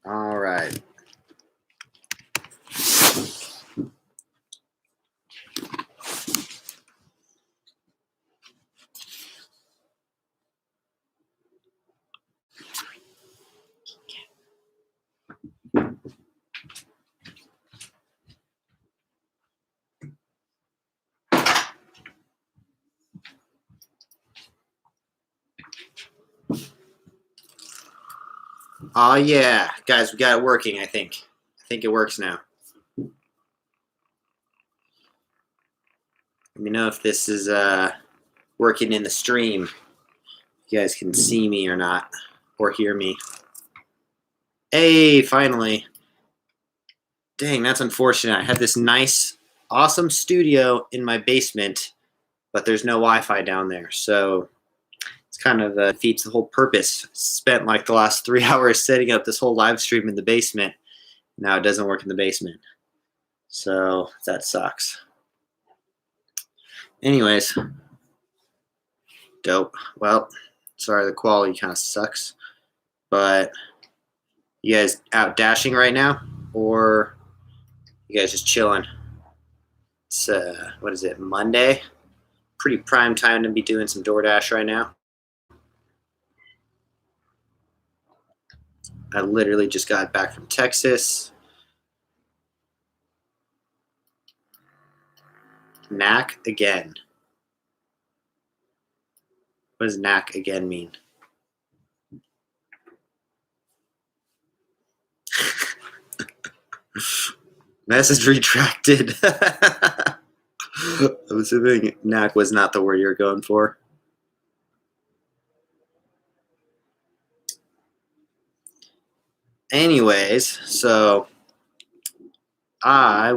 All right. Oh yeah, guys, we got it working. I think it works now. Let me know if this is working in the stream. You guys can see me or not, or hear me. Hey, finally. Dang, that's unfortunate. I had this nice, awesome studio in my basement, but there's no Wi-Fi down there, so it's kind of defeats the whole purpose. Spent like the last 3 hours setting up this whole live stream in the basement. Now it doesn't work in the basement, so that sucks. Anyways, dope. Well, sorry the quality kind of sucks, but you guys out dashing right now, or you guys just chilling? It's what is it, Monday? Pretty prime time to be doing some DoorDash right now. I literally just got back from Texas. Knack again. What does knack again mean? Message retracted. I'm assuming knack was not the word you're going for. Anyways, so I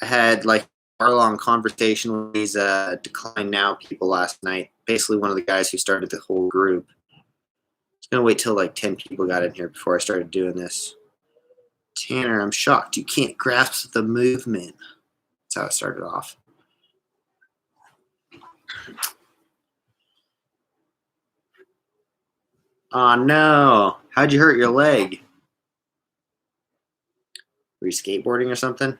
had like a hour-long conversation with these DeclineNow people last night. Basically one of the guys who started the whole group. I was going to wait till like 10 people got in here before I started doing this. Tanner, I'm shocked you can't grasp the movement. That's how it started off. Oh no, how'd you hurt your leg? Were you skateboarding or something?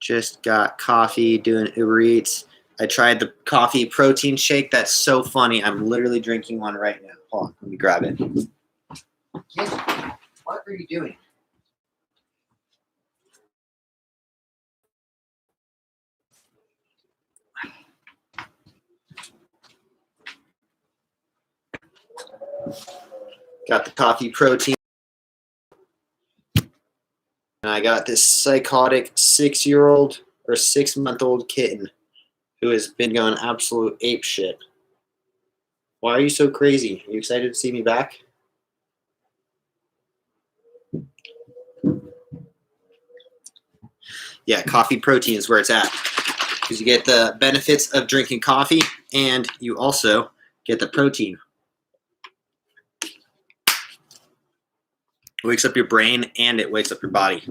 Just got coffee, doing Uber Eats. I tried the coffee protein shake. That's so funny. I'm literally drinking one right now. Hold on, let me grab it. Kid, what are you doing? Got the coffee protein. And I got this psychotic 6-year-old or 6-month-old kitten who has been going absolute ape shit. Why are you so crazy? Are you excited to see me back? Yeah, coffee protein is where it's at. Because you get the benefits of drinking coffee and you also get the protein. It wakes up your brain and it wakes up your body.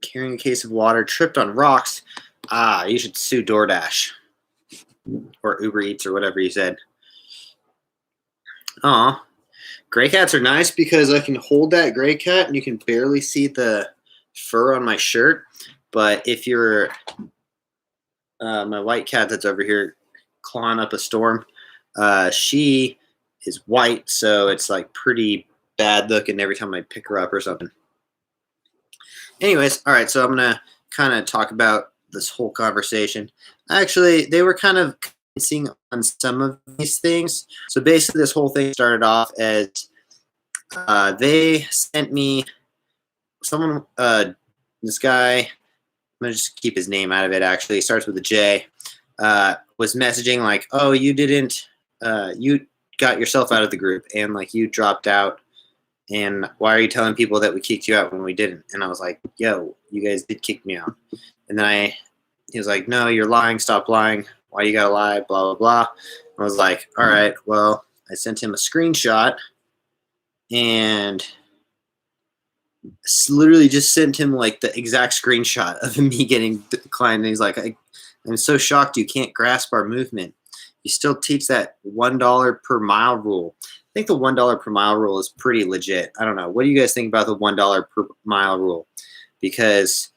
Carrying a case of water, tripped on rocks. You should sue DoorDash or Uber Eats or whatever you said. Aw, gray cats are nice because I can hold that gray cat and you can barely see the fur on my shirt. But if you're my white cat that's over here clawing up a storm, she is white, so it's like pretty bad looking every time I pick her up or something. Anyways, all right, so I'm gonna kind of talk about this whole conversation. Actually, they were kind of convincing on some of these things. So basically, this whole thing started off as they sent me someone, this guy, I'm gonna just keep his name out of it. Actually, it starts with a J. Was messaging like, "Oh, you didn't, you got yourself out of the group, and like you dropped out, and why are you telling people that we kicked you out when we didn't?" And I was like, "Yo, you guys did kick me out." And then he was like, "No, you're lying. Stop lying. Why you gotta lie? Blah blah blah." I was like, "All right, well," I sent him a screenshot, and literally just sent him like the exact screenshot of me getting declined. And he's like, "I'm so shocked you can't grasp our movement. you still teach that $1 per mile rule. I think the $1 per mile rule is pretty legit. I don't know. What do you guys think about the $1 per mile rule? Because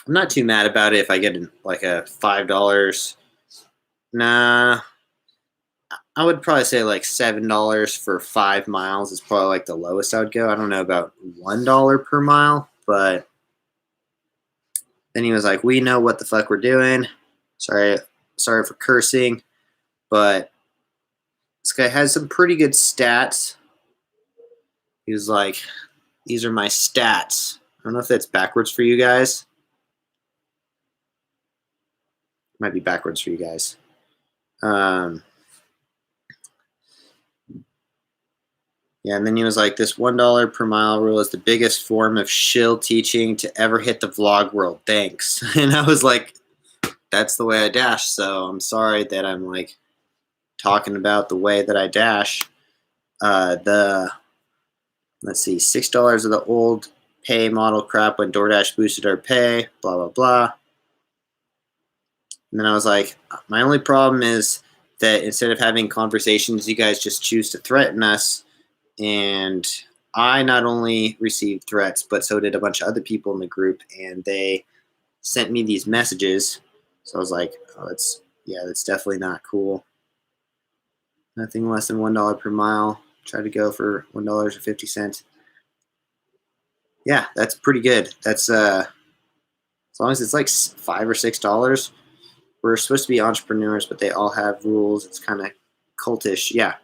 I'm not too mad about it if I get like a $5. Nah, I would probably say like $7 for 5 miles is probably like the lowest I would go. I don't know about $1 per mile, but then he was like, "We know what the fuck we're doing." Sorry for cursing, but this guy has some pretty good stats. He was like, "These are my stats." I don't know if that's backwards for you guys. Might be backwards for you guys. Yeah, and then he was like, "This $1 per mile rule is the biggest form of shill teaching to ever hit the vlog world. Thanks." And I was like, that's the way I dash. So I'm sorry that I'm like talking about the way that I dash. Let's see, $6 of the old pay model crap when DoorDash boosted our pay, blah, blah, blah. And then I was like, my only problem is that instead of having conversations, you guys just choose to threaten us. And I not only received threats, but so did a bunch of other people in the group, and they sent me these messages. So I was like, oh, that's definitely not cool. Nothing less than $1 per mile. Try to go for $1.50. Yeah, that's pretty good. That's as long as it's like $5 or $6. We're supposed to be entrepreneurs, but they all have rules. It's kind of cultish. Yeah,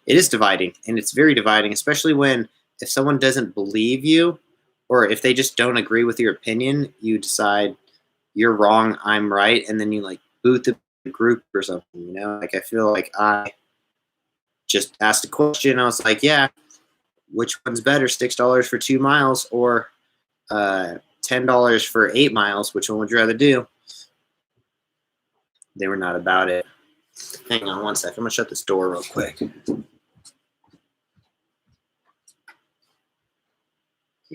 it is dividing, and it's very dividing, especially if someone doesn't believe you, or if they just don't agree with your opinion, you decide you're wrong, I'm right, and then you like boot the group or something, you know? Like I feel like I just asked a question. I was like, yeah, which one's better, $6 for 2 miles or $10 for 8 miles? Which one would you rather do? They were not about it. Hang on one second. I'm going to shut this door real quick. Keep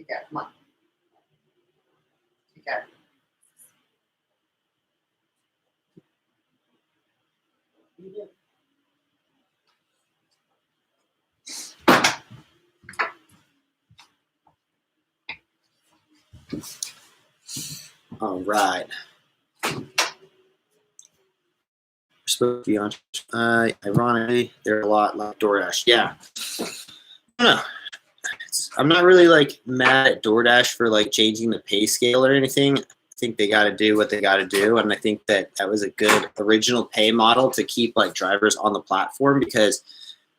that. Come on. Keep that. All right. We're supposed to be on. Ironically, they're a lot like DoorDash. Yeah. I don't know. I'm not really like mad at DoorDash for like changing the pay scale or anything. I think they got to do what they got to do, and I think that was a good original pay model to keep like drivers on the platform, because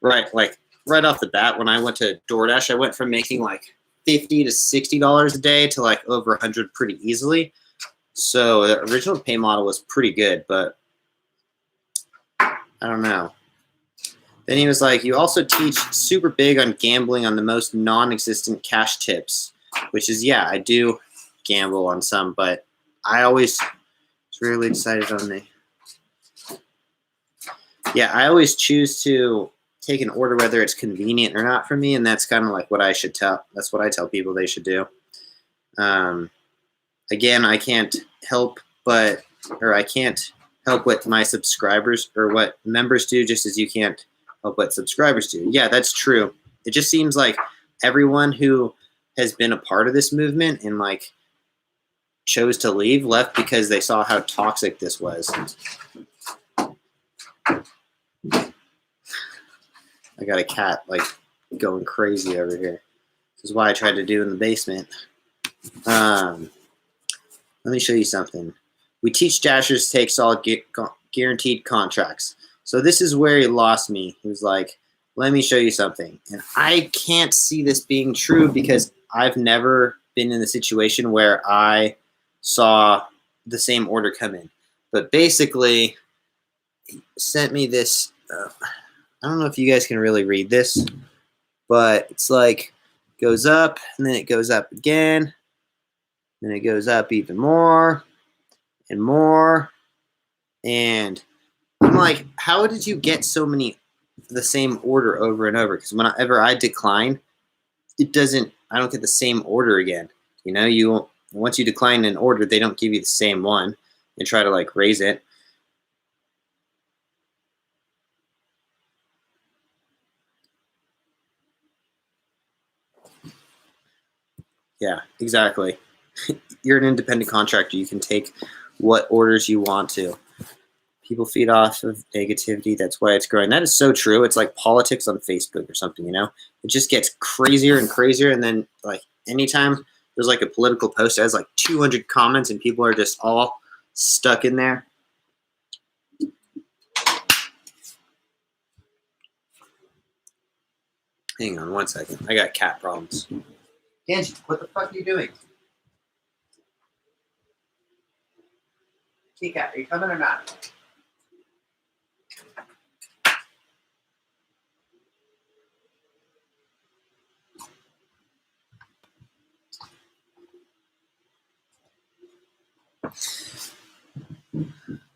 right off the bat, when I went to DoorDash, I went from making like $50 to $60 a day to like over 100 pretty easily. So the original pay model was pretty good, but I don't know. Then he was like, you also teach super big on gambling on the most non-existent cash tips, which is, yeah, I do gamble on some, but I always really decided on I always choose to take an order whether it's convenient or not for me, and that's kind of like what I should tell. That's what I tell people they should do. Again, I can't help what my subscribers or what members do, just as you can't help what subscribers do. Yeah, that's true. It just seems like everyone who has been a part of this movement and like chose to leave left because they saw how toxic this was. I got a cat like going crazy over here. This is why I tried to do in the basement. Let me show you something. We teach dashers to take solid guaranteed contracts. So this is where he lost me. He was like, let me show you something. And I can't see this being true because I've never been in the situation where I saw the same order come in. But basically, he sent me this. I don't know if you guys can really read this, but it's like goes up and then it goes up again. Then it goes up even more and more. And I'm like, how did you get so many the same order over and over? Because whenever I decline, I don't get the same order again. You know, once you decline an order, they don't give you the same one and try to like raise it. Yeah, exactly. You're an independent contractor. You can take what orders you want to. People feed off of negativity. That's why it's growing. That is so true. It's like politics on Facebook or something, you know? It just gets crazier and crazier. And then, like, anytime there's like a political post that has like 200 comments and people are just all stuck in there. Hang on one second. I got cat problems. Angie, what the fuck are you doing? Cat, are you coming or not?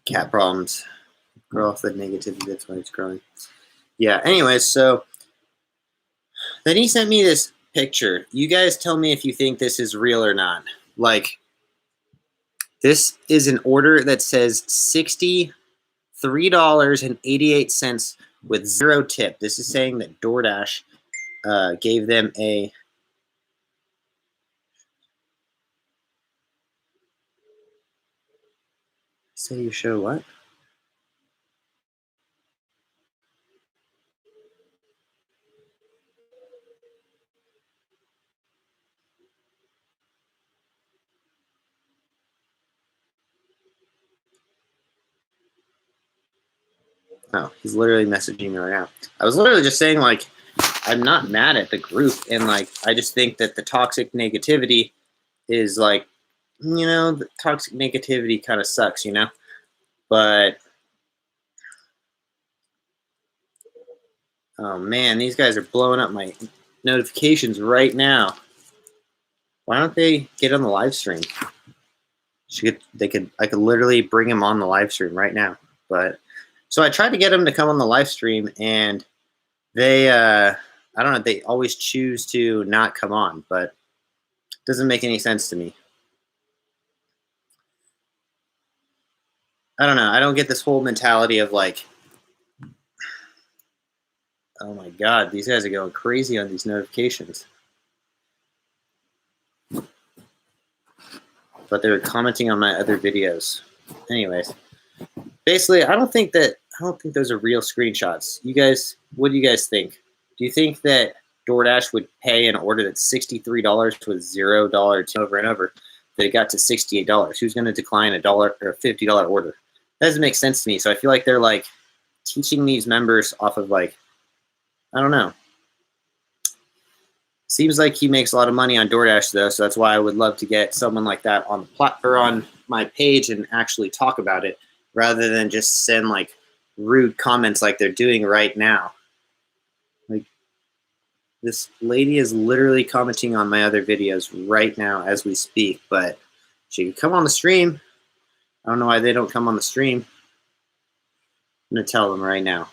Cat problems. Grow off the negativity. That's why it's growing. Yeah, anyways, so then he sent me this picture. You guys tell me if you think this is real or not. Like, this is an order that says $63.88 with 0 tip. This is saying that DoorDash gave them a say you show what? Oh, he's literally messaging me right now. I was literally just saying, like, I'm not mad at the group, and like I just think that the toxic negativity is like, you know, the toxic negativity kind of sucks, you know? But oh man, these guys are blowing up my notifications right now. Why don't they get on the live stream? I could literally bring them on the live stream right now. But so I tried to get them to come on the live stream, and they I don't know, they always choose to not come on, but it doesn't make any sense to me. I don't know. I don't get this whole mentality of like, oh my God, these guys are going crazy on these notifications. But they're commenting on my other videos. Anyways, basically, I don't think those are real screenshots. You guys, what do you guys think? Do you think that DoorDash would pay an order that's $63 with $0 over and over that it got to $68? Who's going to decline a $1 or a $50 order? That doesn't make sense to me. So I feel like they're like teaching these members off of like, I don't know. Seems like he makes a lot of money on DoorDash though, so that's why I would love to get someone like that on the or on my page and actually talk about it, rather than just send like rude comments like they're doing right now. Like, this lady is literally commenting on my other videos right now as we speak, but she could come on the stream. I don't know why they don't come on the stream. I'm gonna tell them right now.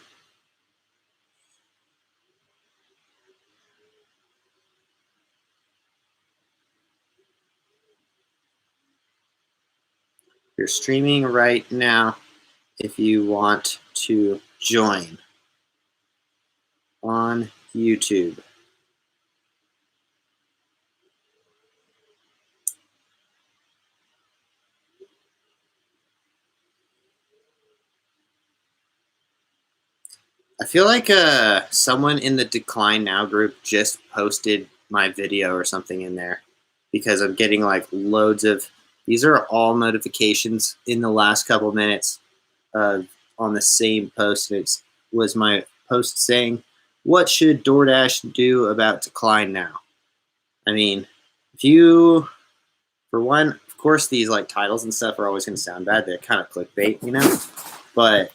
You're streaming right now if you want to join on YouTube. I feel like someone in the Decline Now group just posted my video or something in there, because I'm getting like loads of, these are all notifications in the last couple minutes on the same post. It was my post saying, what should DoorDash do about Decline Now? I mean, if you, for one, of course, these like titles and stuff are always going to sound bad. They're kind of clickbait, you know? But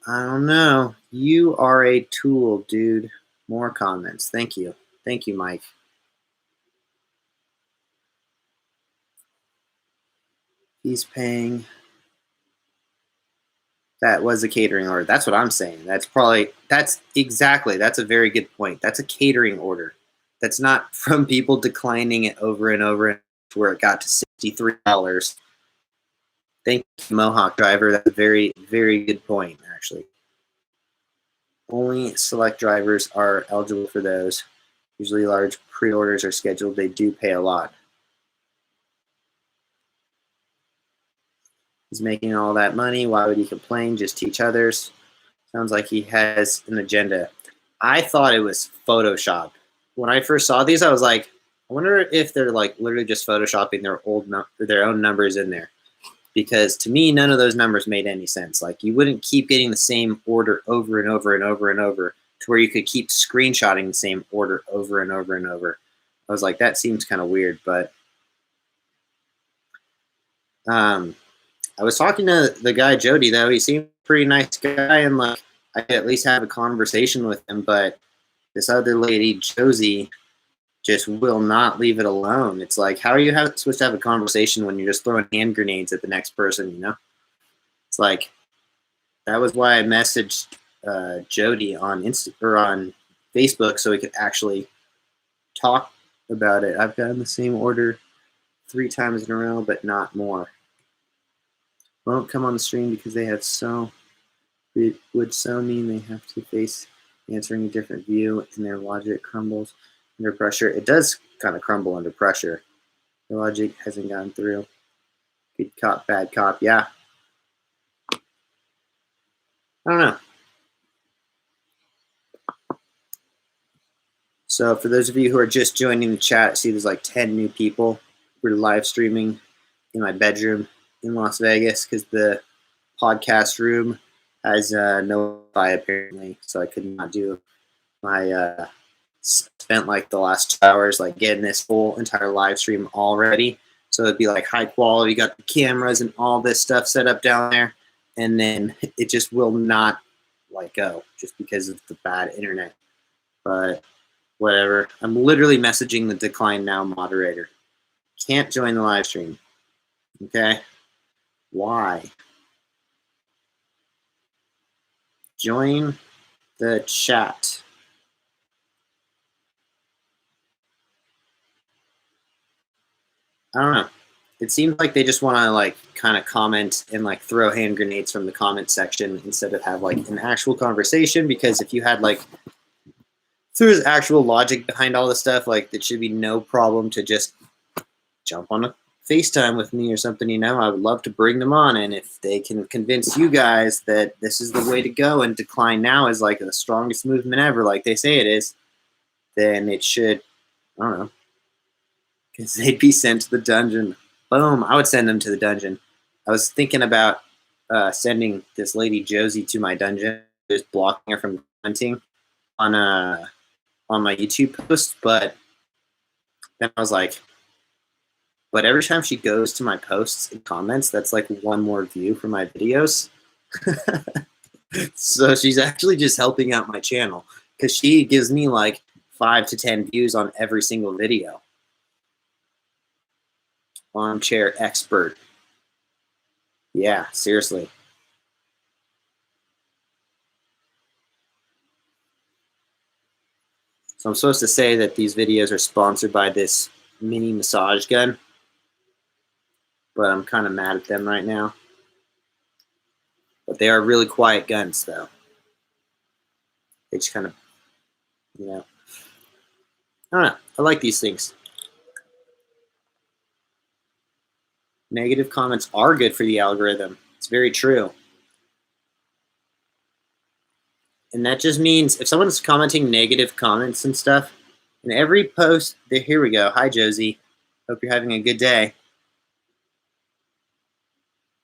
I don't know. You are a tool, dude. More comments. Thank you. Thank you, Mike. He's paying. That was a catering order. That's what I'm saying. That's a very good point. That's a catering order. That's not from people declining it over and over to where it got to $63. Thank you, Mohawk Driver. That's a very, very good point, actually. Only select drivers are eligible for those. Usually large pre-orders are scheduled. They do pay a lot. He's making all that money. Why would he complain? Just teach others. Sounds like he has an agenda. I thought it was Photoshop. When I first saw these, I was like, I wonder if they're like literally just photoshopping their own numbers in there. Because to me, none of those numbers made any sense. Like, you wouldn't keep getting the same order over and over and over and over to where you could keep screenshotting the same order over and over and over. I was like, that seems kind of weird. But I was talking to the guy Jody, though. He seemed a pretty nice guy, and like I could at least have a conversation with him. But this other lady, Josie, just will not leave it alone. It's like, how are you supposed to have a conversation when you're just throwing hand grenades at the next person, you know? It's like, that was why I messaged Jody on on Facebook so we could actually talk about it. I've gotten the same order 3 times in a row, but not more. Won't come on the stream because they have it would so mean they have to face answering a different view and their logic crumbles under pressure. It does kind of crumble under pressure. The logic hasn't gone through. Good cop, bad cop. Yeah. I don't know. So for those of you who are just joining the chat, see there's like 10 new people. We're live streaming in my bedroom in Las Vegas because the podcast room has no Wi-Fi apparently, so I could not do my spent like the last 2 hours like getting this whole entire live stream all ready. So it'd be like high quality, got the cameras and all this stuff set up down there, and then it just will not like go just because of the bad internet. But whatever. I'm literally messaging the DeclineNow moderator. Can't join the live stream. Okay? Why? Join the chat. I don't know. It seems like they just want to like kind of comment and like throw hand grenades from the comment section instead of have like an actual conversation, because if you had like, if there was actual logic behind all this stuff, like it should be no problem to just jump on a FaceTime with me or something, you know. I would love to bring them on, and if they can convince you guys that this is the way to go and DeclineNow is like the strongest movement ever, like they say it is, then it should, I don't know, because they'd be sent to the dungeon. Boom, I would send them to the dungeon. I was thinking about sending this lady Josie to my dungeon, just blocking her from commenting on my YouTube post, but then I was like, but every time she goes to my posts and comments, that's like one more view for my videos. So she's actually just helping out my channel because she gives me like 5 to 10 views on every single video. Armchair expert. Yeah, seriously. So I'm supposed to say that these videos are sponsored by this mini massage gun, but I'm kind of mad at them right now. But they are really quiet guns, though. They just kind of, you know, I don't know. I like these things. Negative comments are good for the algorithm. It's very true. And that just means if someone's commenting negative comments and stuff, in every post, here we go. Hi, Josie. Hope you're having a good day.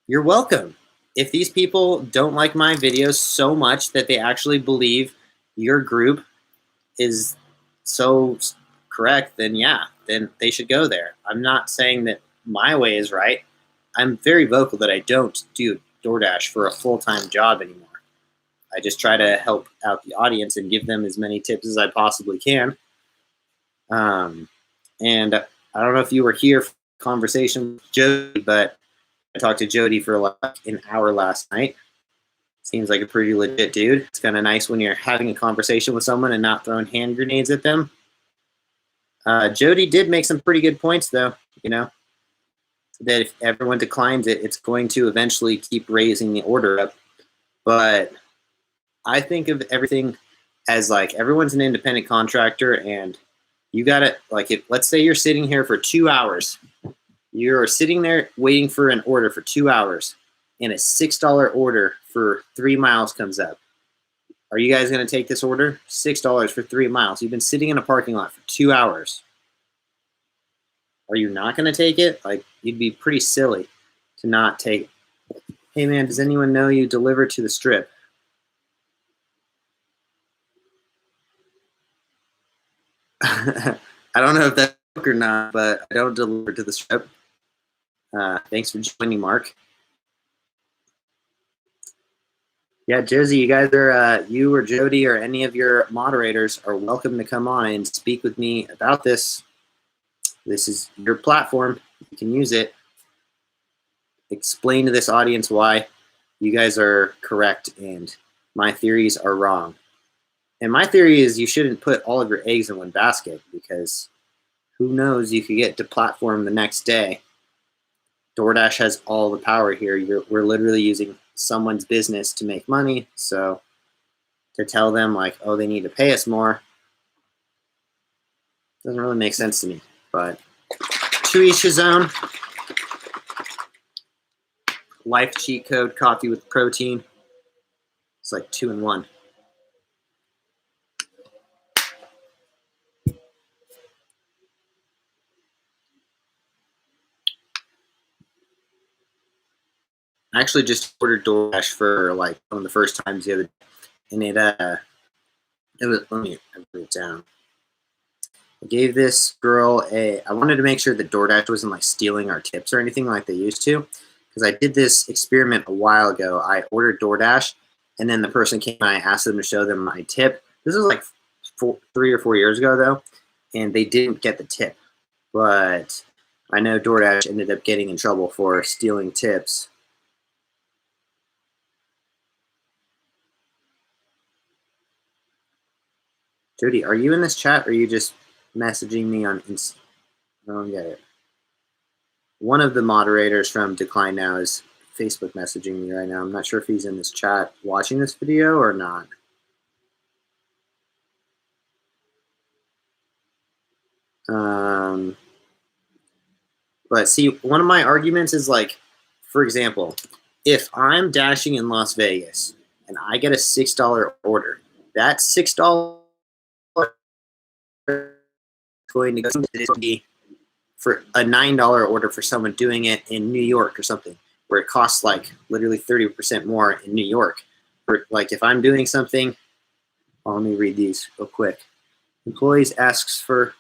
You're welcome. If these people don't like my videos so much that they actually believe your group is so correct, then yeah, then they should go there. I'm not saying that my way is right. I'm very vocal that I don't do DoorDash for a full-time job anymore. I just try to help out the audience and give them as many tips as I possibly can. And I don't know if you were here for the conversation with Jody, but I talked to Jody for like an hour last night. Seems like a pretty legit dude. It's kind of nice when you're having a conversation with someone and not throwing hand grenades at them. Jody did make some pretty good points, though, you know, that if everyone declines it, it's going to eventually keep raising the order up. But I think of everything as like everyone's an independent contractor, and you got to like, if let's say you're sitting here for 2 hours, you're sitting there waiting for an order for 2 hours, and a $6 order for 3 miles comes up. Are you guys going to take this order? $6 for 3 miles. You've been sitting in a parking lot for 2 hours. Are you not going to take it? Like, you'd be pretty silly to not take it. Hey man, does anyone know you deliver to the strip? I don't know if that's a joke or not, but I don't deliver to the strip. Thanks for joining, Mark. Yeah, Josie, you guys are, you or Jody or any of your moderators are welcome to come on and speak with me about this. This is your platform. You can use it. Explain to this audience why you guys are correct and my theories are wrong. And my theory is you shouldn't put all of your eggs in one basket, because who knows, you could get deplatformed the next day. DoorDash has all the power here. We're literally using someone's business to make money. So to tell them like, oh, they need to pay us more, doesn't really make sense to me. But to each his own. Life cheat code, coffee with protein. It's like 2 in 1. I actually just ordered DoorDash for like one of the first times the other day, and it was, let me write it down. I gave this girl I wanted to make sure that DoorDash wasn't like stealing our tips or anything like they used to, because I did this experiment a while ago. I ordered DoorDash, and then the person came and I asked them to show them my tip. This was like 3 or 4 years ago though, and they didn't get the tip. But I know DoorDash ended up getting in trouble for stealing tips. Jody, are you in this chat, or are you just messaging me on Insta? I don't get it. One of the moderators from DeclineNow is Facebook messaging me right now. I'm not sure if he's in this chat watching this video or not. But see, one of my arguments is like, for example, if I'm dashing in Las Vegas and I get a $6 order, that $6 going to go to for a $9 order for someone doing it in New York or something, where it costs like literally 30% more in New York. For like, if I'm doing something, well, let me read these real quick. Employees asks for,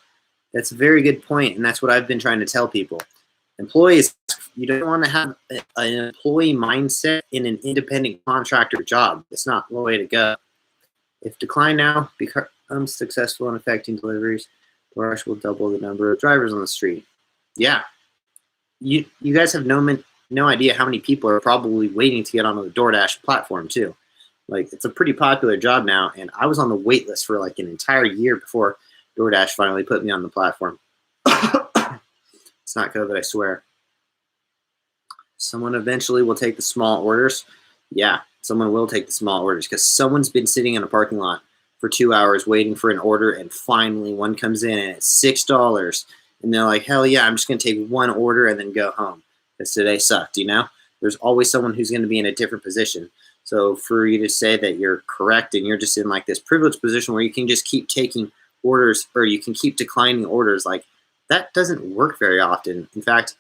that's a very good point, and that's what I've been trying to tell people. Employees, you don't want to have an employee mindset in an independent contractor job. It's not the way to go. If DeclineNow becomes successful in affecting deliveries, DoorDash will double the number of drivers on the street. Yeah, you guys have no idea how many people are probably waiting to get onto the DoorDash platform too. Like, it's a pretty popular job now, and I was on the wait list for like an entire year before DoorDash finally put me on the platform. It's not COVID, I swear. Someone eventually will take the small orders. Yeah, someone will take the small orders, because someone's been sitting in a parking lot for 2 hours waiting for an order, and finally one comes in and it's $6. And they're like, hell yeah, I'm just going to take one order and then go home, because today sucked, you know? There's always someone who's going to be in a different position. So for you to say that you're correct and you're just in like this privileged position where you can just keep taking orders, or you can keep declining orders, like, that doesn't work very often. In fact,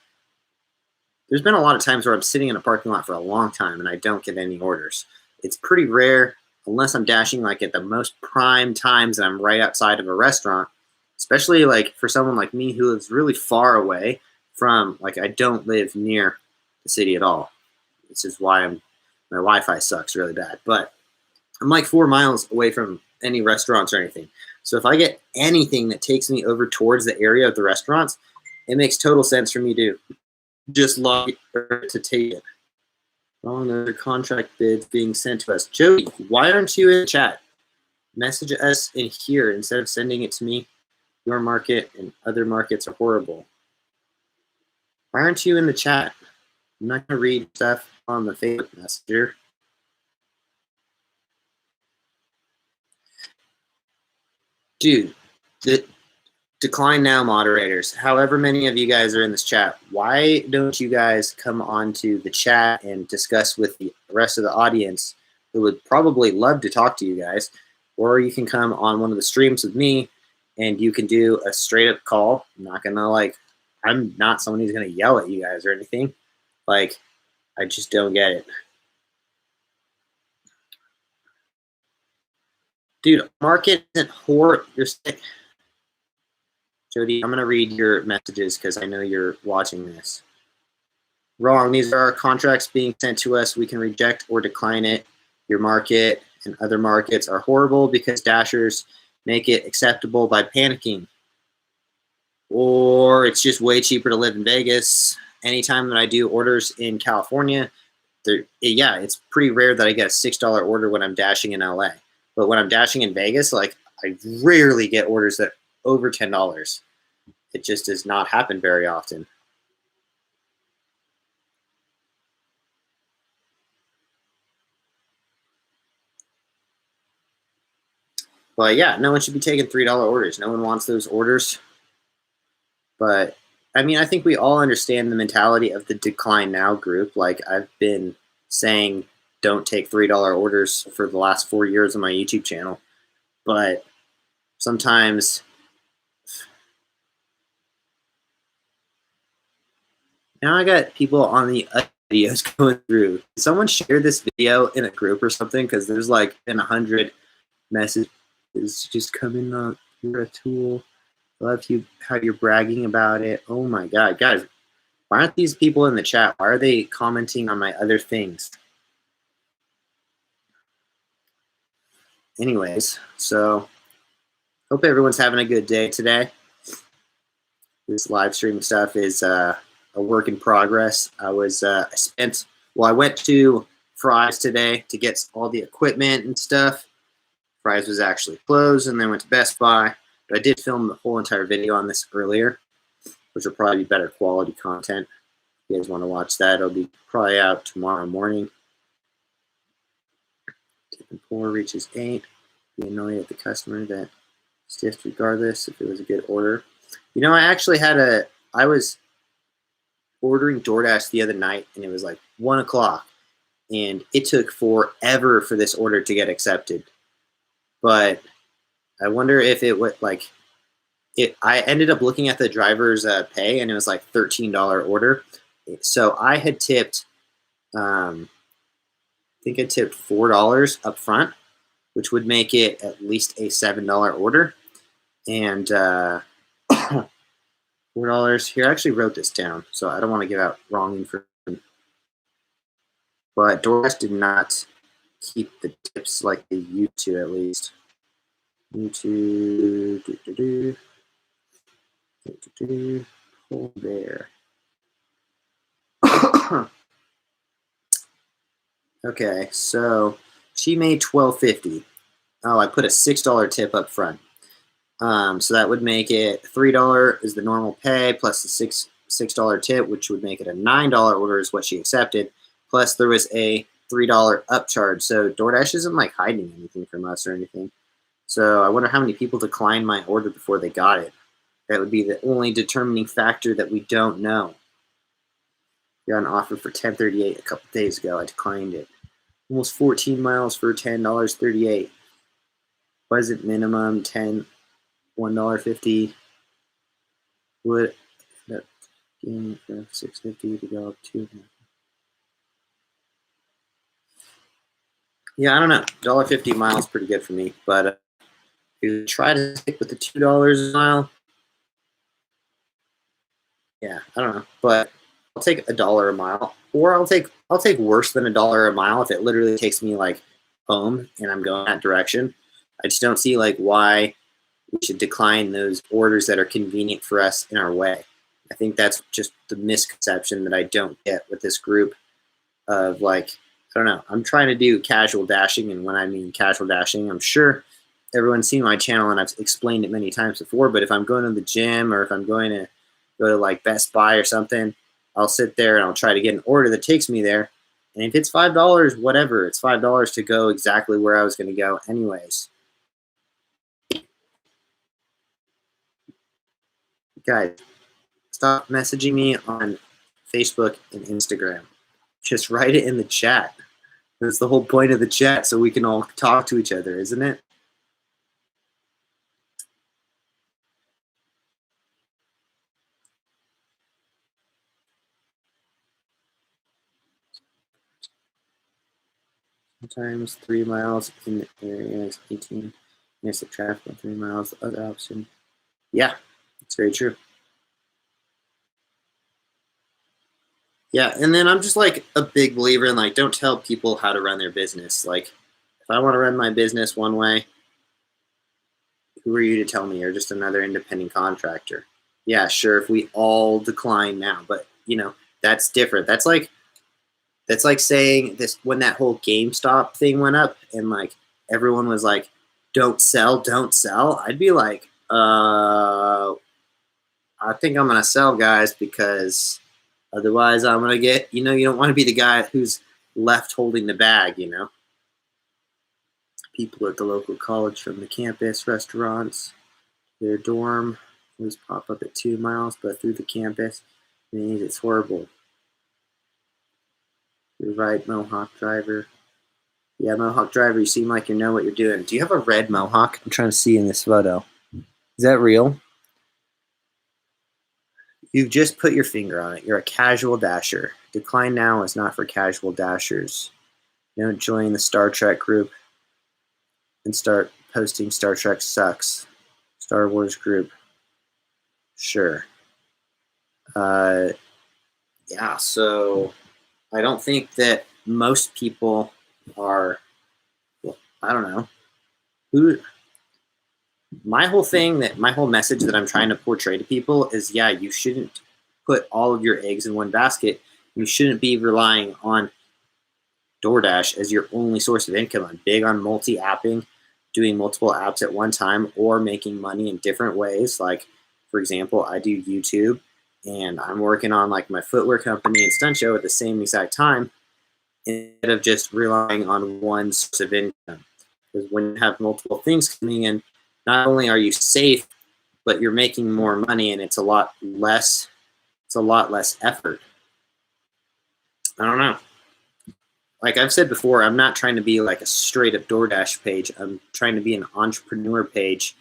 there's been a lot of times where I'm sitting in a parking lot for a long time and I don't get any orders. It's pretty rare, unless I'm dashing like at the most prime times and I'm right outside of a restaurant, especially like for someone like me who lives really far away from, like, I don't live near the city at all. This is why my Wi-Fi sucks really bad. But I'm like 4 miles away from any restaurants or anything. So if I get anything that takes me over towards the area of the restaurants, it makes total sense for me to just log it to take it. Oh, another contract bids being sent to us. Jody, why aren't you in the chat? Message us in here instead of sending it to me. Your market and other markets are horrible. Why aren't you in the chat? I'm not going to read stuff on the Facebook Messenger. Dude, the DeclineNow moderators, however many of you guys are in this chat, why don't you guys come onto the chat and discuss with the rest of the audience who would probably love to talk to you guys? Or you can come on one of the streams with me and you can do a straight up call. I'm not gonna I'm not someone who's gonna yell at you guys or anything. Like, I just don't get it. Dude, market isn't whore. You're sick. Jody, I'm gonna read your messages because I know you're watching this. Wrong. These are our contracts being sent to us. We can reject or decline it. Your market and other markets are horrible because dashers make it acceptable by panicking. Or it's just way cheaper to live in Vegas. Anytime that I do orders in California, yeah, it's pretty rare that I get a $6 order when I'm dashing in LA. But when I'm dashing in Vegas, like, I rarely get orders that over $10. It just does not happen very often. But yeah, no one should be taking $3 orders. No one wants those orders. But I mean, I think we all understand the mentality of the DeclineNow group. Like, I've been saying, don't take $3 orders for the last 4 years on my YouTube channel. But sometimes now I got people on the other videos going through. Did someone share this video in a group or something? Because there's like been 100 messages just coming up. You're a tool. Love you how you're bragging about it. Oh my God, guys, why aren't these people in the chat? Why are they commenting on my other things? Anyways, so hope everyone's having a good day today. This live stream stuff is a work in progress. I went to Fry's today to get all the equipment and stuff. Fry's was actually closed, and then went to Best Buy. But I did film the whole entire video on this earlier, which will probably be better quality content. If you guys want to watch that, it'll be probably out tomorrow morning. Tip and pour reaches 8. Be annoyed at the customer that stiffed regardless if it was a good order. You know, I was ordering DoorDash the other night, and it was like 1 o'clock, and it took forever for this order to get accepted. But I wonder if it would I ended up looking at the driver's pay, and it was like $13 order. So I had tipped, I think I tipped $4 up front, which would make it at least a $7 order. And $4 here. I actually wrote this down, so I don't want to give out wrong information. But DoorDash did not keep the tips like they used to, at least. Hold there. Okay, so she made $12.50. Oh, I put a $6 tip up front. So that would make it $3 is the normal pay plus the $6 tip, which would make it a $9 order is what she accepted. Plus there was a $3 upcharge. So DoorDash isn't like hiding anything from us or anything. So I wonder how many people declined my order before they got it. That would be the only determining factor that we don't know. Got an offer for $10.38 a couple days ago. I declined it. Almost 14 miles for $10.38. Wasn't minimum $1.50. Would that gain for $6.50 to go up to? Yeah, I don't know. $1.50 miles pretty good for me, but you try to stick with the $2 a mile. Yeah, I don't know, but I'll take $1 a mile, or I'll take worse than $1 a mile if it literally takes me like home and I'm going that direction. I just don't see like why we should decline those orders that are convenient for us in our way. I think that's just the misconception that I don't get with this group of like, I don't know. I'm trying to do casual dashing, and when I mean casual dashing, I'm sure everyone's seen my channel and I've explained it many times before, but if I'm going to the gym or if I'm going to go to like Best Buy or something, I'll sit there and I'll try to get an order that takes me there. And if it's $5, whatever, it's $5 to go exactly where I was going to go anyways. Guys, stop messaging me on Facebook and Instagram. Just write it in the chat. That's the whole point of the chat, so we can all talk to each other, isn't it? Sometimes 3 miles in the area is 18 minutes of traffic on 3 miles. The other option. Yeah, it's very true. Yeah, and then I'm just like a big believer in like, don't tell people how to run their business. Like, if I want to run my business one way, who are you to tell me? You're just another independent contractor. Yeah, sure, if we all decline now, but you know, that's different. That's like saying this when that whole GameStop thing went up and like everyone was like, don't sell, don't sell. I'd be like, I think I'm gonna sell, guys, because otherwise I'm gonna get, you don't want to be the guy who's left holding the bag, People at the local college from the campus, restaurants, their dorm always pop up at 2 miles, but through the campus, it's horrible. You're right, Mohawk driver. Yeah, Mohawk driver, you seem like you know what you're doing. Do you have a red Mohawk? I'm trying to see in this photo. Is that real? You've just put your finger on it. You're a casual dasher. Decline Now is not for casual dashers. Don't join the Star Trek group and start posting Star Trek sucks. Star Wars group. Sure. Yeah, so I don't think that most people are, well, I don't know. My whole message that I'm trying to portray to people is, yeah, you shouldn't put all of your eggs in one basket. You shouldn't be relying on DoorDash as your only source of income. I'm big on multi-apping, doing multiple apps at one time, or making money in different ways. Like, for example, I do YouTube, and I'm working on like my footwear company and stunt show at the same exact time, instead of just relying on one source of income. Because when you have multiple things coming in, not only are you safe, but you're making more money, and it's a lot less effort. I don't know. Like I've said before, I'm not trying to be like a straight up DoorDash page. I'm trying to be an entrepreneur page.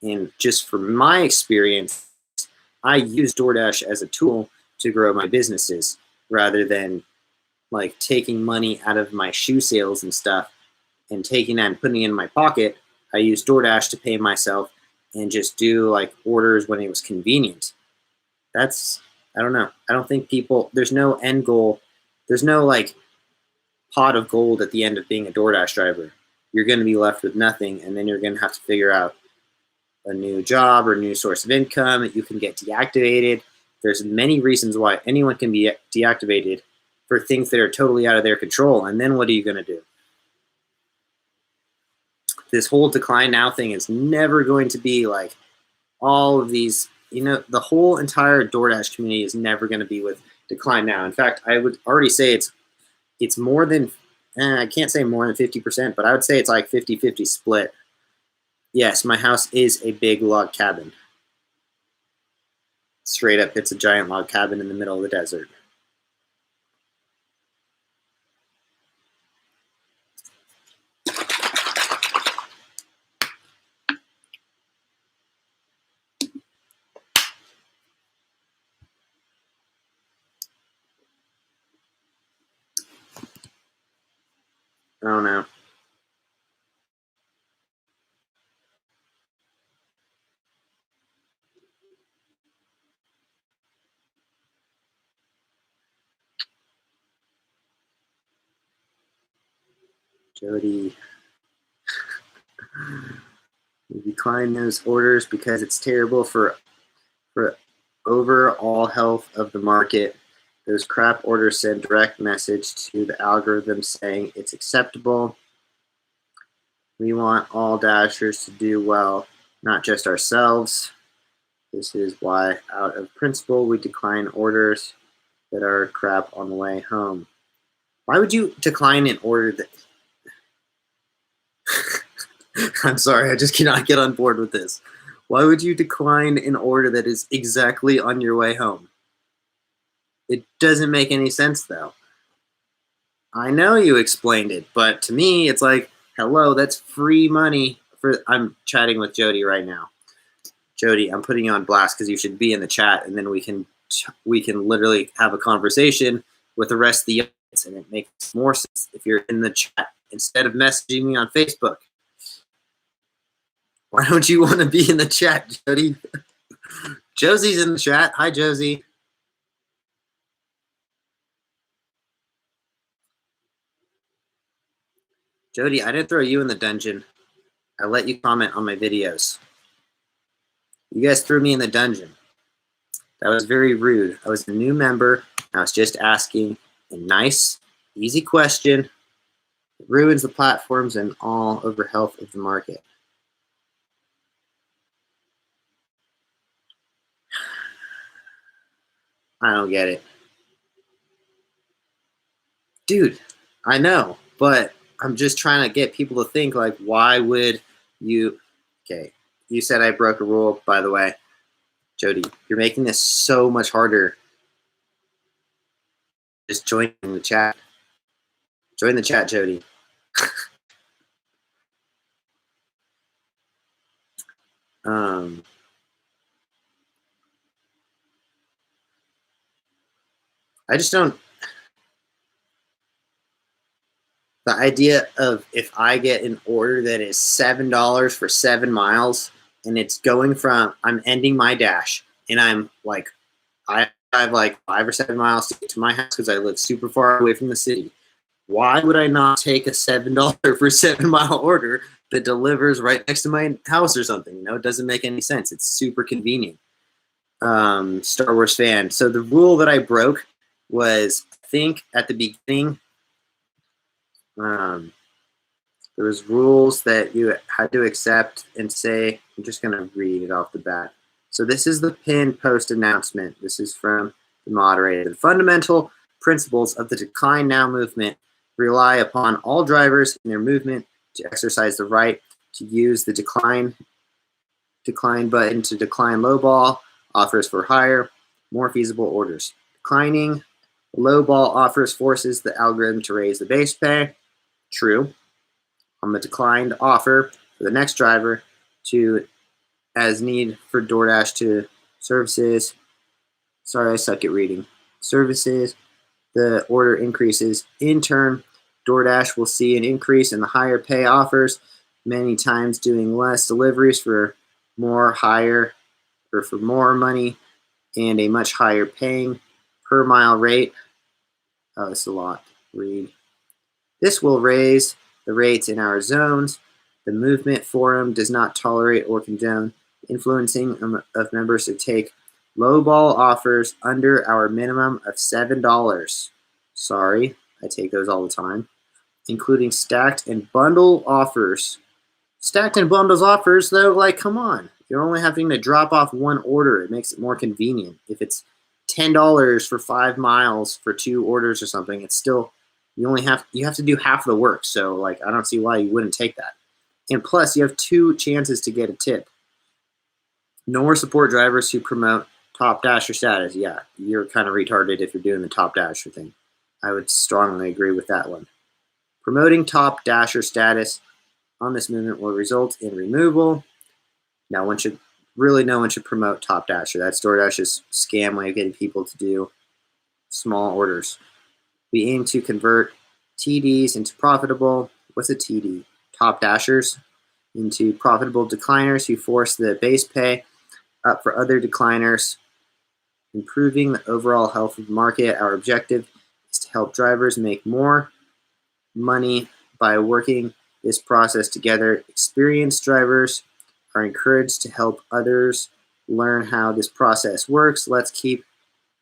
And just from my experience, I use DoorDash as a tool to grow my businesses rather than like taking money out of my shoe sales and stuff and taking that and putting it in my pocket. I use DoorDash to pay myself and just do like orders when it was convenient. I don't know. I don't think there's no end goal. There's no like pot of gold at the end of being a DoorDash driver. You're going to be left with nothing, and then you're going to have to figure out a new job or a new source of income. You can get deactivated. There's many reasons why anyone can be deactivated for things that are totally out of their control. And then what are you going to do? This whole Decline Now thing is never going to be like all of these, the whole entire DoorDash community is never going to be with Decline Now. In fact, I would already say it's more than, I can't say more than 50%, but I would say it's like 50-50 split. Yes, my house is a big log cabin. Straight up, it's a giant log cabin in the middle of the desert. I don't know. Jody, we decline those orders because it's terrible for overall health of the market. Those crap orders send direct message to the algorithm saying it's acceptable. We want all dashers to do well, not just ourselves. This is why, out of principle, we decline orders that are crap on the way home. Why would you decline an order that... I'm sorry, I just cannot get on board with this. Why would you decline an order that is exactly on your way home? It doesn't make any sense, though. I know you explained it, but to me, it's like, hello, that's free money. I'm chatting with Jody right now. Jody, I'm putting you on blast because you should be in the chat, and then we can literally have a conversation with the rest of the audience, and it makes more sense if you're in the chat instead of messaging me on Facebook. Why don't you want to be in the chat, Jody? Josie's in the chat. Hi, Josie. Jody, I didn't throw you in the dungeon. I let you comment on my videos. You guys threw me in the dungeon. That was very rude. I was a new member. I was just asking a nice, easy question. It ruins the platforms and all over health of the market. I don't get it. Dude, I know, but I'm just trying to get people to think, like, why would you... Okay, you said I broke a rule, by the way. Jody, you're making this so much harder. Just join the chat. Join the chat, Jody. I just don't... The idea of if I get an order that is $7 for 7 miles, and it's going from... I'm ending my dash, and I'm like... I have like 5 or 7 miles to get to my house because I live super far away from the city. Why would I not take a $7 for 7 mile order that delivers right next to my house or something? You know, it doesn't make any sense. It's super convenient. Star Wars fan. So the rule that I broke was, I think at the beginning, there was rules that you had to accept and say. I'm just going to read it off the bat. So this is the pinned post announcement. This is from the moderator. The fundamental principles of the DeclineNow movement rely upon all drivers in their movement to exercise the right to use the decline button to decline lowball offers for higher, more feasible orders. Declining lowball offers forces the algorithm to raise the base pay. True. On the declined offer for the next driver to as need for DoorDash to services. Sorry, I suck at reading. Services, the order increases. In turn, DoorDash will see an increase in the higher pay offers, many times doing less deliveries for more higher or for more money and a much higher paying per mile rate. Oh, this is a lot. Read. This will raise the rates in our zones. The movement forum does not tolerate or condone influencing of members to take lowball offers under our minimum of $7. Sorry, I take those all the time, including stacked and bundle offers. Stacked and bundles offers, though, like, come on. You're only having to drop off one order. It makes it more convenient. If it's $10 for 5 miles for 2 orders or something, it's still, you have to do half the work. So, like, I don't see why you wouldn't take that. And plus, you have 2 chances to get a tip. No more support drivers who promote top dasher status. Yeah, you're kind of retarded if you're doing the top dasher thing. I would strongly agree with that one. Promoting top dasher status on this movement will result in removal. Now, no one should promote top dasher. That's DoorDash's scam way of getting people to do small orders. We aim to convert TDs into profitable, what's a TD? Top dashers, into profitable decliners who force the base pay up for other decliners, improving the overall health of the market. Our objective is to help drivers make more money by working this process together. Experienced drivers are encouraged to help others learn how this process works. Let's keep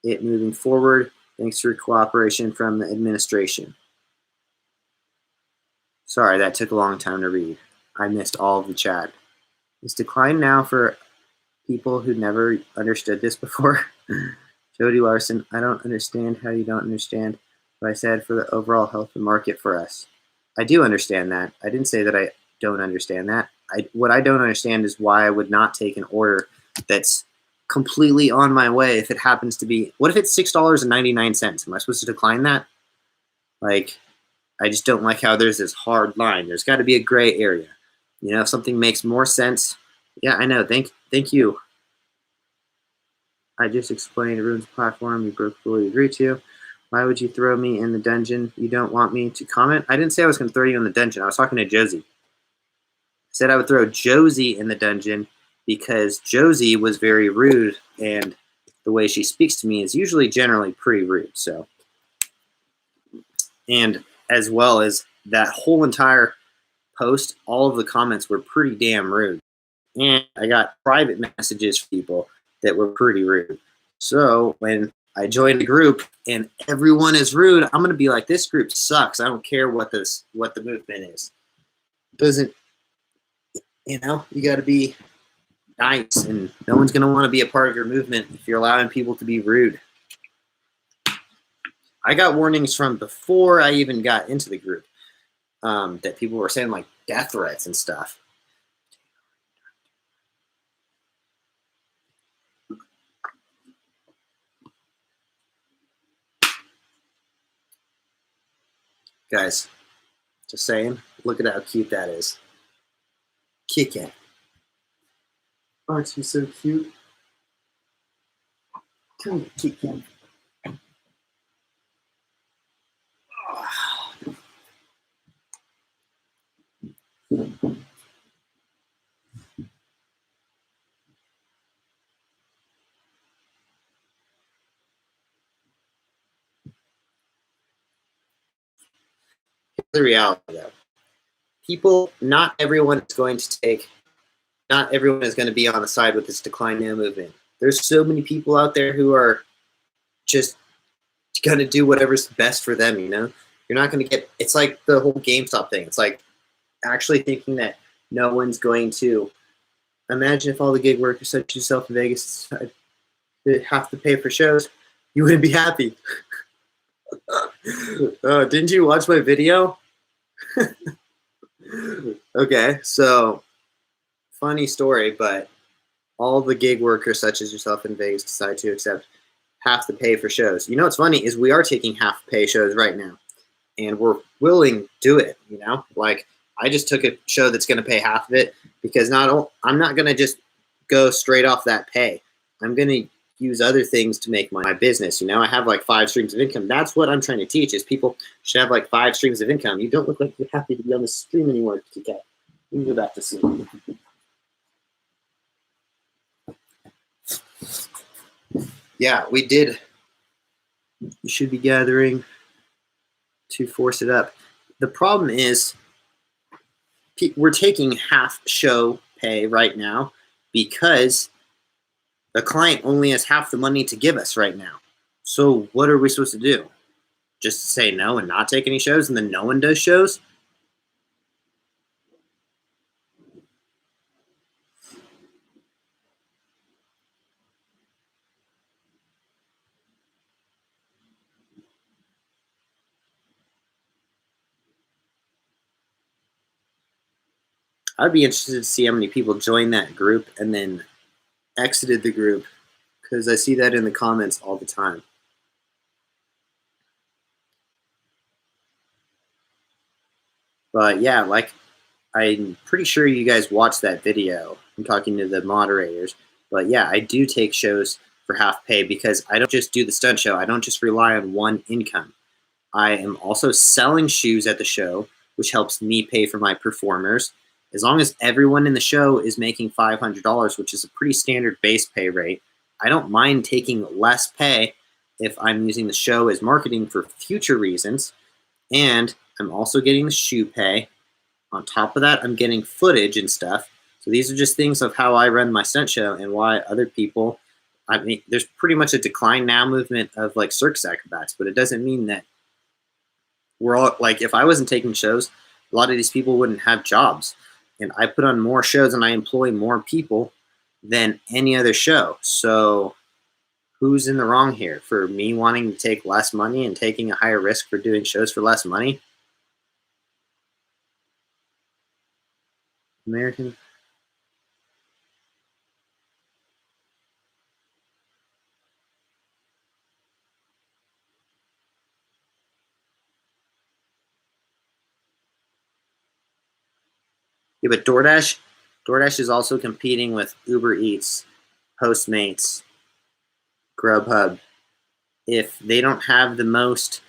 it moving forward. Thanks for cooperation from the administration. Sorry, that took a long time to read. I missed all of the chat. Is DeclineNow for people who never understood this before? Jody Larson, I don't understand how you don't understand what I said for the overall health of the market for us. I do understand that. I didn't say that I don't understand that. what I don't understand is why I would not take an order that's completely on my way if it happens to be. What if it's $6.99? Am I supposed to decline that? Like, I just don't like how there's this hard line. There's got to be a gray area. You know, if something makes more sense. Yeah, I know. Thank you. I just explained Rune's platform you broke fully agree to. Why would you throw me in the dungeon? You don't want me to comment? I didn't say I was going to throw you in the dungeon. I was talking to Josie. I said I would throw Josie in the dungeon because Josie was very rude, and the way she speaks to me is usually generally pretty rude. So, and as well as that whole entire post, all of the comments were pretty damn rude. And I got private messages from people that were pretty rude. So when I joined the group and everyone is rude, I'm gonna be like, this group sucks. I don't care what the movement is. Doesn't, you know, you gotta be nice, and no one's gonna want to be a part of your movement if you're allowing people to be rude. I got warnings from before I even got into the group that people were saying like death threats and stuff. Guys, just saying, look at how cute that is. Kit Kat. Aren't you so cute? Come here, Kit Kat. The reality, though, people, not everyone is going to be on the side with this DeclineNow movement. There's so many people out there who are just going to do whatever's best for them, you know? You're not going to get, it's like the whole GameStop thing. It's like actually thinking that no one's going to, imagine if all the gig workers such as yourself in Vegas have to pay for shows, you wouldn't be happy. Didn't you watch my video? Okay, so funny story, but all the gig workers such as yourself in Vegas decide to accept half the pay for shows. You know what's funny is we are taking half pay shows right now, and we're willing to do it, you know? Like, I just took a show that's going to pay half of it because I'm not going to just go straight off that pay. I'm going to use other things to make my business. You know, I have like 5 streams of income. That's what I'm trying to teach, is people should have like 5 streams of income. You don't look like you're happy to be on the stream anymore, TK. You can go back to sleep. Yeah, we did. You should be gathering to force it up. The problem is we're taking half show pay right now because the client only has half the money to give us right now. So what are we supposed to do? Just say no and not take any shows, and then no one does shows? I'd be interested to see how many people joined that group and then exited the group, because I see that in the comments all the time. But yeah, like, I'm pretty sure you guys watched that video. I'm talking to the moderators. But yeah, I do take shows for half pay because I don't just do the stunt show. I don't just rely on one income. I am also selling shoes at the show, which helps me pay for my performers. As long as everyone in the show is making $500, which is a pretty standard base pay rate, I don't mind taking less pay if I'm using the show as marketing for future reasons. And I'm also getting the shoe pay. On top of that, I'm getting footage and stuff. So these are just things of how I run my stunt show and why other people, I mean, there's pretty much a DeclineNow movement of like circus acrobats, but it doesn't mean that we're all, like, if I wasn't taking shows, a lot of these people wouldn't have jobs. And I put on more shows and I employ more people than any other show. So who's in the wrong here? For me wanting to take less money and taking a higher risk for doing shows for less money? American. Yeah, but DoorDash is also competing with Uber Eats, Postmates, Grubhub. If they don't have the most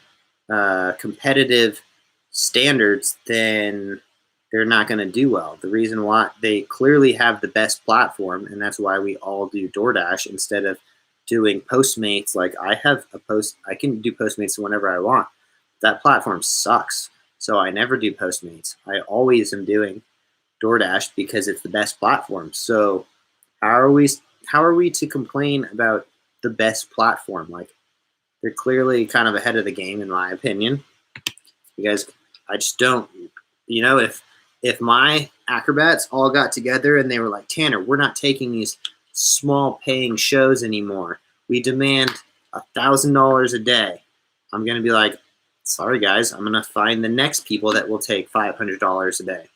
competitive standards, then they're not going to do well. The reason why they clearly have the best platform, and that's why we all do DoorDash instead of doing Postmates. Like I can do Postmates whenever I want. That platform sucks, so I never do Postmates. I always am doing DoorDash because it's the best platform. So how are we how are we to complain about the best platform? Like they're clearly kind of ahead of the game in my opinion. You guys, I just don't. If my acrobats all got together and they were like, Tanner, we're not taking these small paying shows anymore. We demand $1,000 a day. I'm gonna be like, sorry guys, I'm gonna find the next people that will take $500 a day.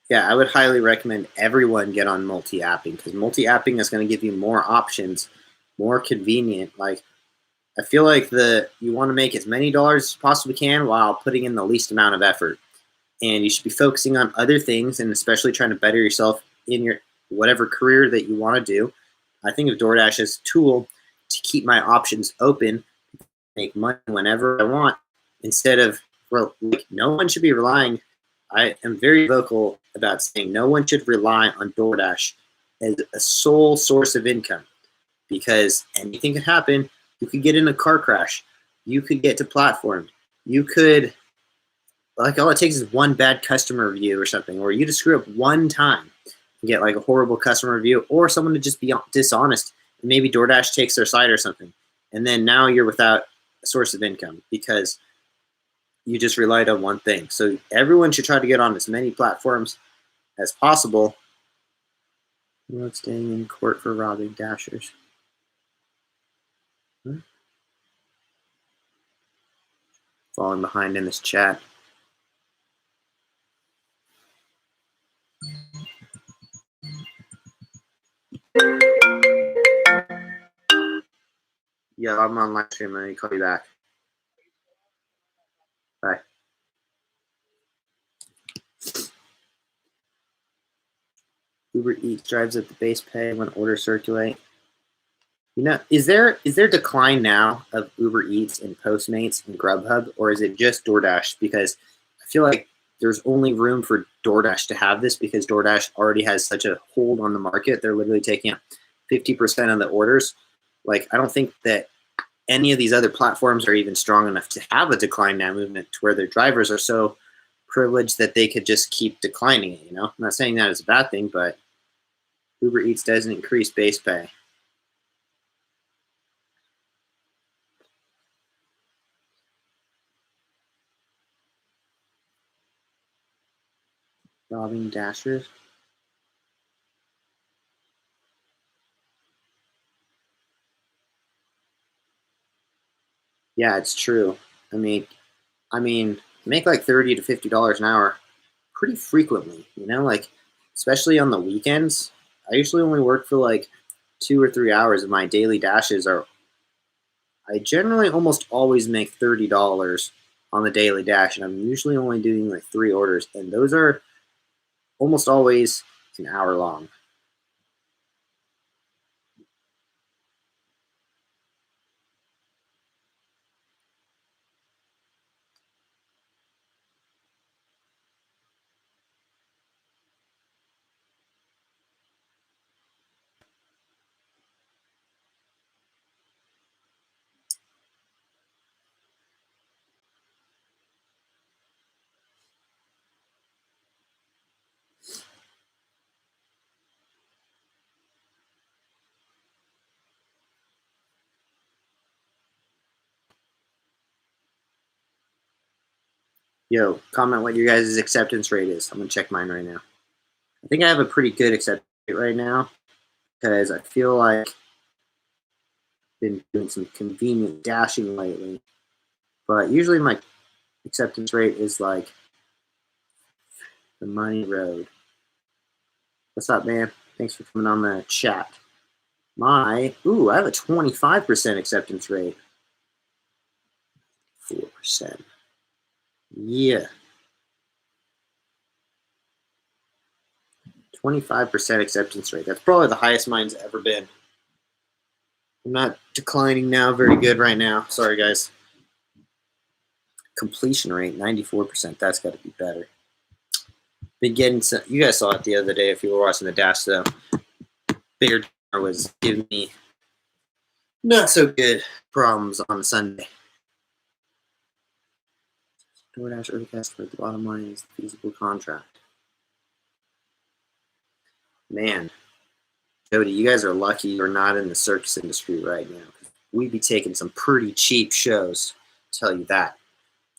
Yeah, I would highly recommend everyone get on multi-apping because multi-apping is going to give you more options, more convenient. Like I feel like you want to make as many dollars as you possibly can while putting in the least amount of effort. And you should be focusing on other things and especially trying to better yourself in your whatever career that you want to do. I think of DoorDash as a tool to keep my options open, make money whenever I want, instead of like no one should be relying. I am very vocal about saying no one should rely on DoorDash as a sole source of income because anything could happen. You could get in a car crash. You could get deplatformed. You could, like, all it takes is one bad customer review or something, or you just screw up one time and get like a horrible customer review, or someone to just be dishonest. And maybe DoorDash takes their side or something. And then now you're without a source of income because you just relied on one thing. So everyone should try to get on as many platforms as possible. Not staying in court for robbing dashers. Falling behind in this chat. Yeah, I'm on live stream. Let me call you back. Bye. Uber Eats drives up the base pay when orders circulate. Is there DeclineNow of Uber Eats and Postmates and Grubhub, or is it just DoorDash? Because I feel like there's only room for DoorDash to have this because DoorDash already has such a hold on the market. They're literally taking up 50% of the orders. Like, I don't think that any of these other platforms are even strong enough to have a DeclineNow movement to where their drivers are so privileged that they could just keep declining it. I'm not saying that is a bad thing, but Uber Eats doesn't increase base pay. Robbing dashers. Yeah, it's true. I mean, make like $30 to $50 an hour pretty frequently. Like especially on the weekends. I usually only work for like 2 or 3 hours, and my daily dashes are. I generally almost always make $30 on the daily dash, and I'm usually only doing like 3 orders, and those are almost always an hour long. Yo, comment what your guys' acceptance rate is. I'm gonna check mine right now. I think I have a pretty good acceptance rate right now because I feel like I've been doing some convenient dashing lately. But usually my acceptance rate is like the money road. What's up, man? Thanks for coming on the chat. I have a 25% acceptance rate. 4%. Yeah. 25% acceptance rate. That's probably the highest mine's ever been. I'm not declining now very good right now. Sorry, guys. Completion rate, 94%. That's got to be better. Been getting some, you guys saw it the other day if you were watching the dash, though. Bigger was giving me not so good problems on Sunday. DoorDash early customer at the bottom line is the feasible contract. Man, Jody, you guys are lucky you're not in the circus industry right now. We'd be taking some pretty cheap shows, I'll tell you that.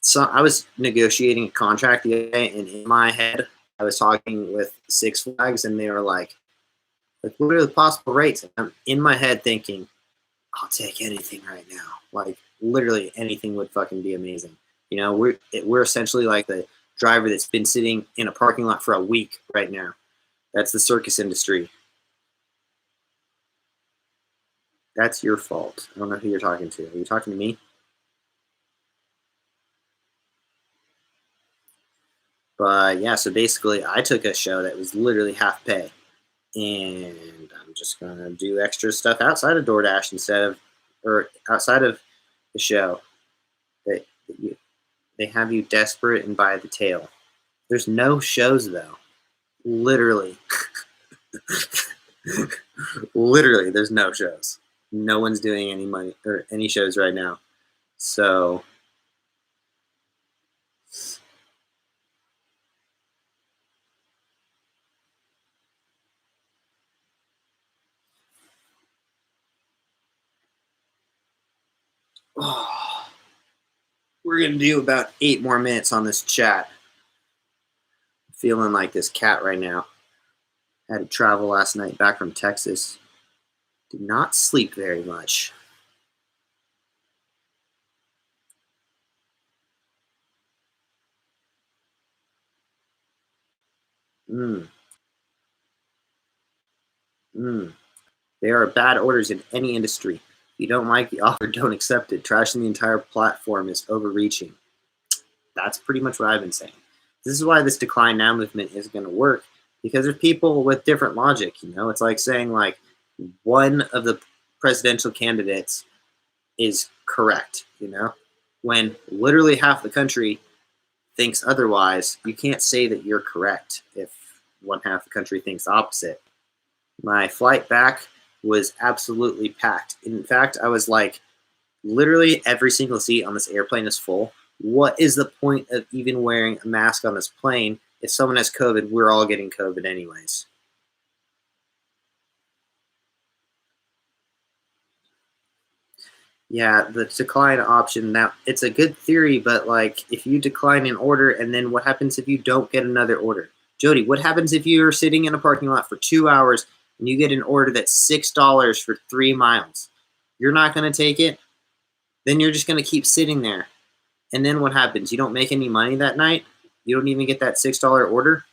So I was negotiating a contract the other day, and in my head, I was talking with Six Flags, and they were like, what are the possible rates? And I'm in my head thinking, I'll take anything right now. Like, literally anything would fucking be amazing. You know, we're essentially like the driver that's been sitting in a parking lot for a week right now. That's the circus industry. That's your fault. I don't know who you're talking to. Are you talking to me? But yeah, so basically, I took a show that was literally half pay, and I'm just gonna do extra stuff outside of DoorDash or outside of the show. They have you desperate and by the tail. There's no shows though. Literally, literally, there's no shows. No one's doing any money or any shows right now. So we're gonna do about 8 more minutes on this chat. Feeling like this cat right now. Had to travel last night back from Texas. Did not sleep very much. There are bad orders in any industry. If you don't like the offer, don't accept it. Trashing the entire platform is overreaching. That's pretty much what I've been saying. This is why this decline now movement is going to work, because there's people with different logic. You know, it's like saying like one of the presidential candidates is correct. You know, when literally half the country thinks otherwise, you can't say that you're correct if one half the country thinks opposite. My flight back was absolutely packed. In fact, I was like, literally every single seat on this airplane is full. What is the point of even wearing a mask on this plane? If someone has COVID, we're all getting COVID anyways. Yeah, the decline option, now it's a good theory, but like if you decline an order and then what happens if you don't get another order? Jody, what happens if you're sitting in a parking lot for 2 hours and you get an order that's $6 for 3 miles? You're not going to take it? Then you're just going to keep sitting there. And then what happens? You don't make any money that night? You don't even get that $6 order?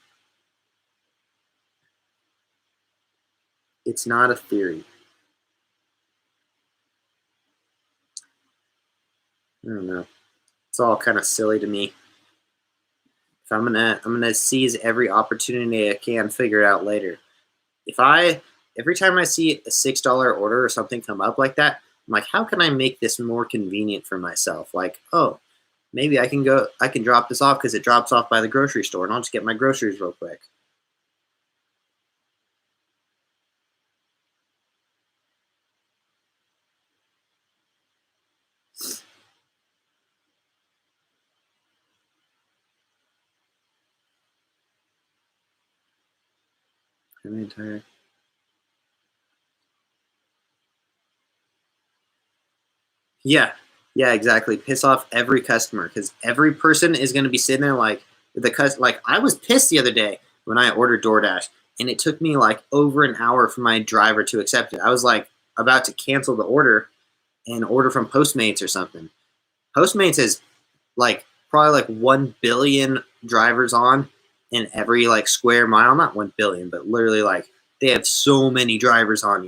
It's not a theory. I don't know. It's all kind of silly to me. If I'm gonna seize every opportunity I can, figure it out later. Every time I see a $6 order or something come up like that, I'm like, how can I make this more convenient for myself? Like, oh, maybe I can drop this off because it drops off by the grocery store, and I'll just get my groceries real quick. I'm entire. Yeah, Yeah, exactly. Piss off every customer because every person is going to be sitting there like I was pissed the other day when I ordered DoorDash and it took me like over an hour for my driver to accept it. I was like about to cancel the order and order from Postmates or something. Postmates is like probably like 1 billion drivers on in every like square mile. Not 1 billion, but literally like they have so many drivers on,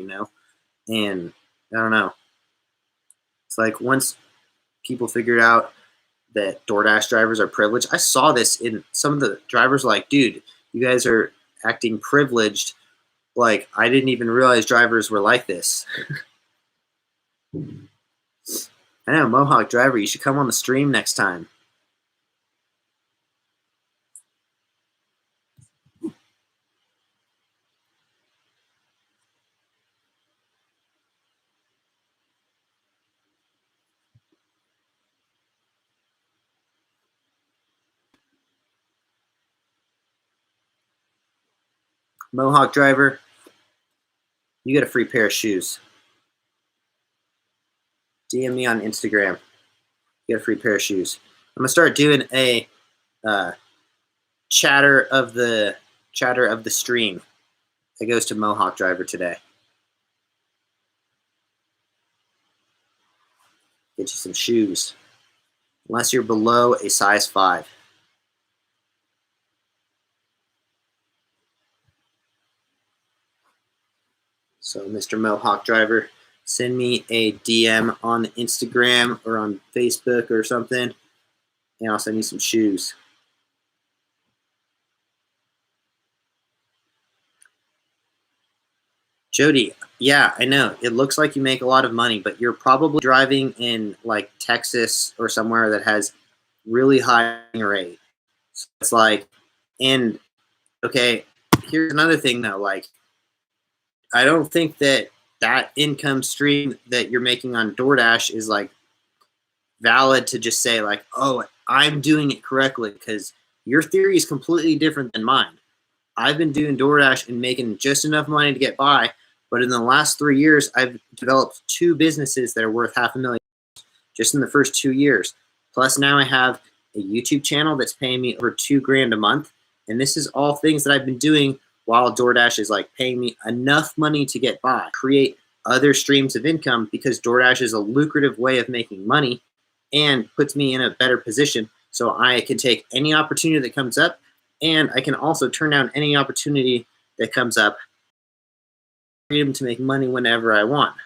and I don't know. It's like once people figured out that DoorDash drivers are privileged. I saw this in some of the drivers like, dude, you guys are acting privileged. Like, I didn't even realize drivers were like this. I know, Mohawk driver, you should come on the stream next time. Mohawk driver, you get a free pair of shoes. DM me on Instagram. You get a free pair of shoes. I'm gonna start doing a chatter of the stream that goes to Mohawk driver today. Get you some shoes. Unless you're below a size 5. So, Mr. Mohawk driver, send me a DM on Instagram or on Facebook or something, and I'll send you some shoes. Jody, yeah, I know. It looks like you make a lot of money, but you're probably driving in like Texas or somewhere that has really high rate. So it's like, and okay, here's another thing though. Like, I don't think that income stream that you're making on DoorDash is like valid to just say like, oh, I'm doing it correctly, because your theory is completely different than mine. I've been doing DoorDash and making just enough money to get by, but in the last 3 years, I've developed 2 businesses that are worth $500,000 just in the first 2 years. Plus now I have a YouTube channel that's paying me over $2,000 a month. And this is all things that I've been doing while DoorDash is like paying me enough money to get by, create other streams of income, because DoorDash is a lucrative way of making money and puts me in a better position so I can take any opportunity that comes up, and I can also turn down any opportunity that comes up, freedom to make money whenever I want.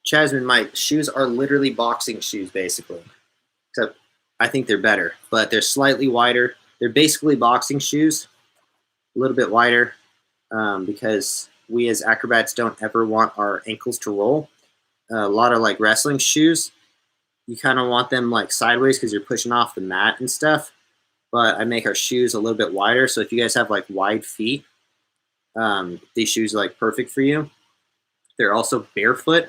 Jasmine, my shoes are literally boxing shoes, basically. Except I think they're better, but they're slightly wider. They're basically boxing shoes, a little bit wider, because we as acrobats don't ever want our ankles to roll. A lot of like wrestling shoes, you kind of want them like sideways because you're pushing off the mat and stuff. But I make our shoes a little bit wider, so if you guys have like wide feet, these shoes are like perfect for you. They're also barefoot.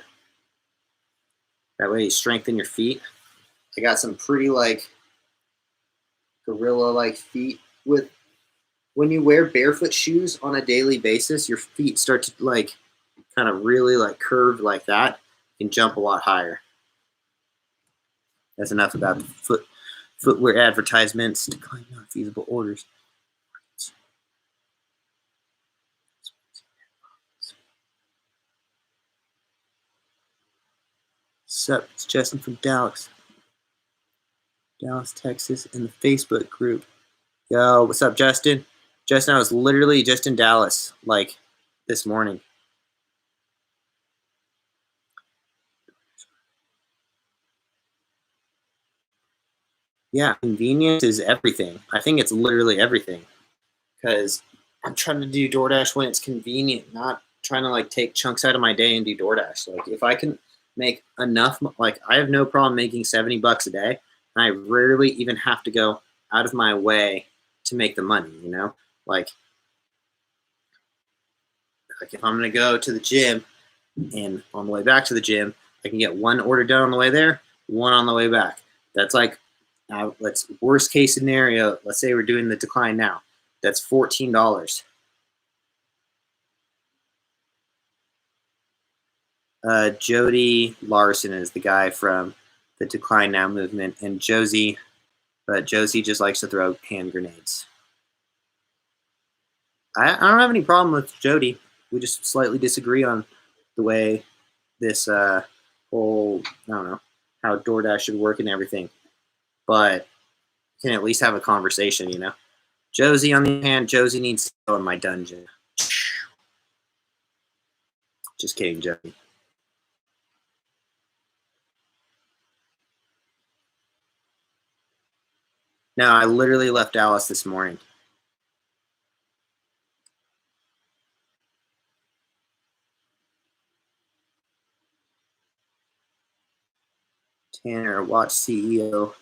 That way you strengthen your feet. I got some pretty like gorilla like feet. With when you wear barefoot shoes on a daily basis, your feet start to like kind of really like curve like that. You can jump a lot higher. That's enough about the footwear advertisements. Decline non-feasible orders. Sup, it's Justin from Dallas, Texas, in the Facebook group. Yo, what's up, Justin? Justin, I was literally just in Dallas, like, this morning. Yeah, convenience is everything. I think it's literally everything. Because I'm trying to do DoorDash when it's convenient, not trying to, like, take chunks out of my day and do DoorDash. Like, if I can make enough, like, I have no problem making $70 a day, and I rarely even have to go out of my way to make the money, you know? Like if I'm going to go to the gym and on the way back to the gym, I can get 1 order done on the way there, 1 on the way back. That's like Let's worst case scenario. Let's say we're doing the decline now. That's $14. Jody Larson is the guy from the Decline Now movement, and Josie just likes to throw hand grenades. I don't have any problem with Jody. We just slightly disagree on the way this whole, I don't know, how DoorDash should work and everything. But can at least have a conversation, you know? Josie, on the other hand, Josie needs to go in my dungeon. Just kidding, Josie. No, I literally left Dallas this morning. Tanner, watch CEO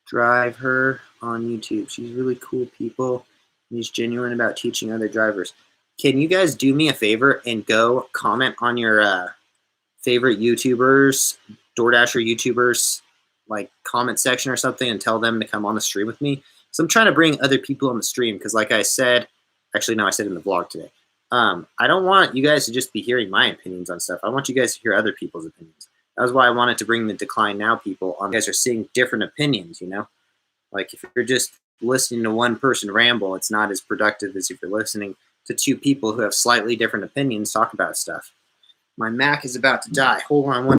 drive her on YouTube. She's really cool people. And he's genuine about teaching other drivers. Can you guys do me a favor and go comment on your favorite YouTubers, DoorDasher YouTubers, like comment section or something, and tell them to come on the stream with me? So I'm trying to bring other people on the stream because, like I said, actually no, I said in the vlog today. I don't want you guys to just be hearing my opinions on stuff. I want you guys to hear other people's opinions. That was why I wanted to bring the Decline Now people on. You guys are seeing different opinions, you know? Like if you're just listening to one person ramble, it's not as productive as if you're listening to two people who have slightly different opinions talk about stuff. My Mac is about to die. Hold on one